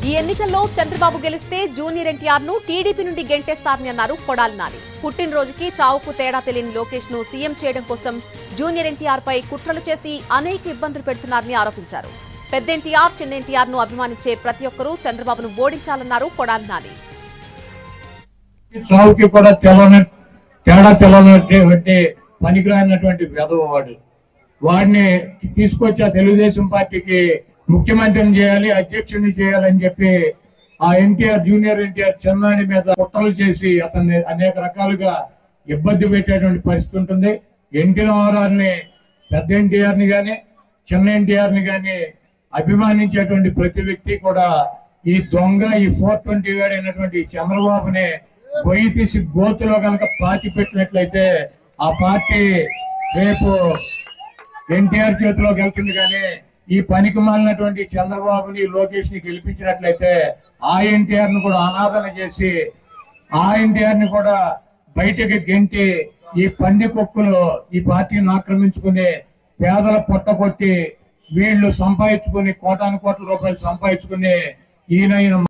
ఈ ఎన్నికల్లో చంద్రబాబు గెలిస్తే జూనియర్ ఎన్టీఆర్ ను టీడీపీ నుండి గెంటేస్తారని అన్నారు కొడాలి నాని. పుట్టినరోజుకి చావుకు తేడా తెలియని లోకేష్ ను సీఎం చేయడం కోసం జూనియర్ ఎన్టీఆర్ పై కుట్రలు చేసి అనేక ఇబ్బందులు పెడుతున్నారని ఆరోపించారు. పెద్ద ఎన్టీఆర్, చిన్న ఎన్టీఆర్ ను అభిమానించే ప్రతి ఒక్కరూ చంద్రబాబును ఓడించాలన్నారు కొడాలి నాని. చావుకి కూడా తేడా తెలవనటువంటి పనికిరానటువంటి వెధవాడు, వాడిని తీసుకొచ్చి ఆ తెలుగుదేశం పార్టీకి ముఖ్యమంత్రిని చేయాలి, అధ్యక్షుడిని చేయాలని చెప్పి ఆ ఎన్టీఆర్, జూనియర్ ఎన్టీఆర్ చిన్నాని మీద కుట్రలు చేసి అతన్ని అనేక రకాలుగా ఇబ్బంది పెట్టేటువంటి పరిస్థితి ఉంటుంది. ఎన్టీ రామారావుని, పెద్ద ఎన్టీఆర్ ని గాని చిన్న ఎన్టీఆర్ ని గాని అభిమానించేటువంటి ప్రతి వ్యక్తి కూడా ఈ దొంగ, ఈ 420 అయినటువంటి చంద్రబాబుని గొయ్యి తీసి గోతులో కనుక పాతి పెట్టినట్లయితే ఆ పార్టీ రేపు ఎన్టీఆర్ చేతిలోకి వెళ్తుంది. కానీ ఈ పనికి మాలినటువంటి చంద్రబాబుని, లోకేష్ ని గెలిపించినట్లయితే ఆ ఎన్టీఆర్ ను కూడా అనాదరణ చేసి ఆ ఎన్టీఆర్ ని కూడా బయటకి గెంటి ఈ పంది కుక్కలు ఈ పార్టీని ఆక్రమించుకుని పేదల పొట్టకొట్టి వీళ్ళు సంపాదించుకుని కోటాను కోట్ల రూపాయలు సంపాదించుకుని ఈయన